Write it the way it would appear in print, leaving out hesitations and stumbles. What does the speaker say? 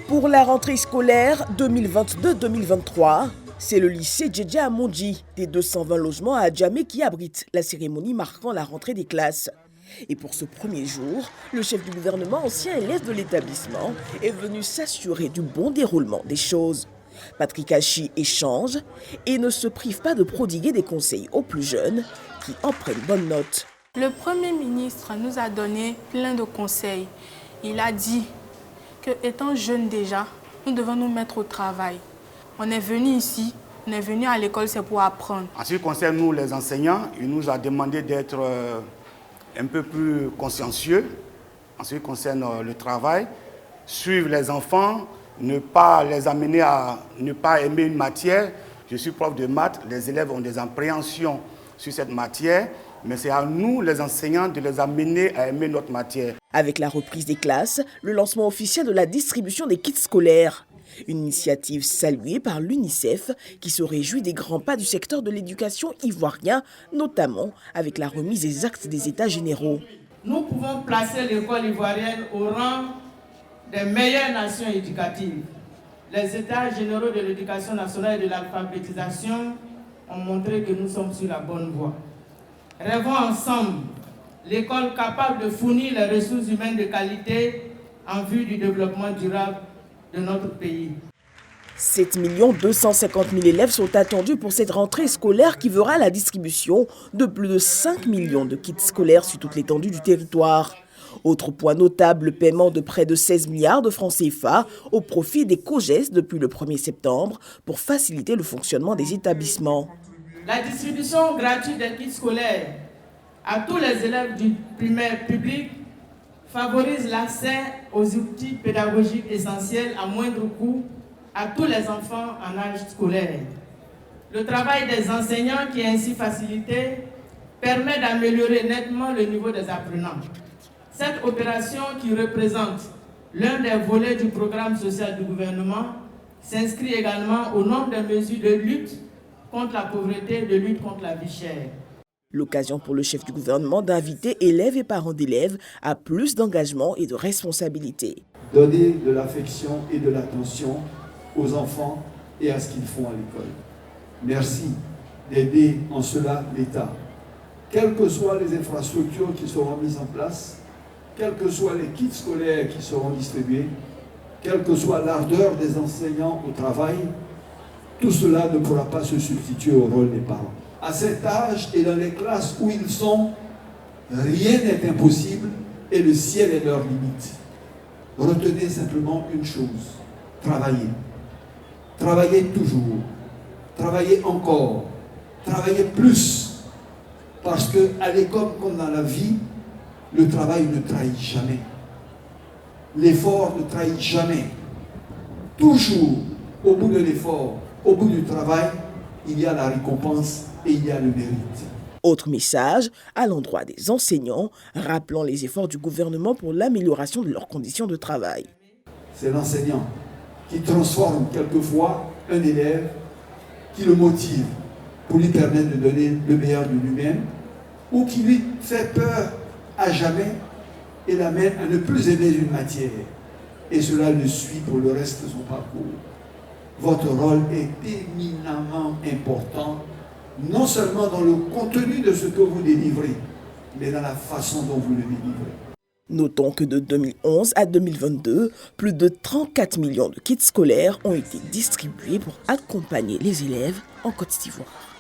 Pour la rentrée scolaire 2022-2023, c'est le lycée Djedje Amondi des 220 logements à Adjamé qui abrite la cérémonie marquant la rentrée des classes. Et pour ce premier jour, le chef du gouvernement, ancien élève de l'établissement, est venu s'assurer du bon déroulement des choses. Patrick Hachi échange et ne se prive pas de prodiguer des conseils aux plus jeunes qui en prennent bonne note. Le Premier ministre nous a donné plein de conseils. Il a dit que, étant jeunes déjà, nous devons nous mettre au travail. On est venu ici, on est venu à l'école, c'est pour apprendre. En ce qui concerne nous, les enseignants, il nous a demandé d'être un peu plus consciencieux en ce qui concerne le travail, suivre les enfants, ne pas les amener à ne pas aimer une matière. Je suis prof de maths, les élèves ont des appréhensions sur cette matière, mais c'est à nous, les enseignants, de les amener à aimer notre matière. Avec la reprise des classes, le lancement officiel de la distribution des kits scolaires. Une initiative saluée par l'UNICEF qui se réjouit des grands pas du secteur de l'éducation ivoirien, notamment avec la remise des actes des États généraux. Nous pouvons placer l'école ivoirienne au rang des meilleures nations éducatives. Les États généraux de l'éducation nationale et de l'alphabétisation ont montré que nous sommes sur la bonne voie. Rêvons ensemble l'école capable de fournir les ressources humaines de qualité en vue du développement durable de notre pays. 7 250 000 élèves sont attendus pour cette rentrée scolaire qui verra la distribution de plus de 5 millions de kits scolaires sur toute l'étendue du territoire. Autre point notable, le paiement de près de 16 milliards de francs CFA au profit des COJES depuis le 1er septembre pour faciliter le fonctionnement des établissements. La distribution gratuite des kits scolaires à tous les élèves du primaire public favorise l'accès aux outils pédagogiques essentiels à moindre coût à tous les enfants en âge scolaire. Le travail des enseignants qui est ainsi facilité permet d'améliorer nettement le niveau des apprenants. Cette opération, qui représente l'un des volets du programme social du gouvernement, s'inscrit également au nombre de mesures de lutte contre la pauvreté et de lutte contre la vie chère. L'occasion pour le chef du gouvernement d'inviter élèves et parents d'élèves à plus d'engagement et de responsabilité. Donner de l'affection et de l'attention aux enfants et à ce qu'ils font à l'école. Merci d'aider en cela l'État. Quelles que soient les infrastructures qui seront mises en place, quels que soient les kits scolaires qui seront distribués, quelle que soit l'ardeur des enseignants au travail, tout cela ne pourra pas se substituer au rôle des parents. À cet âge et dans les classes où ils sont, rien n'est impossible et le ciel est leur limite. Retenez simplement une chose, travaillez. Travaillez toujours, travaillez encore, travaillez plus. Parce qu'à l'école comme dans la vie, le travail ne trahit jamais. L'effort ne trahit jamais. Toujours, au bout de l'effort, au bout du travail, il y a la récompense et il y a le mérite. Autre message à l'endroit des enseignants, rappelant les efforts du gouvernement pour l'amélioration de leurs conditions de travail. C'est l'enseignant qui transforme quelquefois un élève, qui le motive pour lui permettre de donner le meilleur de lui-même, ou qui lui fait peur à jamais et l'amène à ne plus aimer une matière. Et cela le suit pour le reste de son parcours. Votre rôle est éminemment important, non seulement dans le contenu de ce que vous délivrez, mais dans la façon dont vous le délivrez. Notons que de 2011 à 2022, plus de 34 millions de kits scolaires ont été distribués pour accompagner les élèves en Côte d'Ivoire.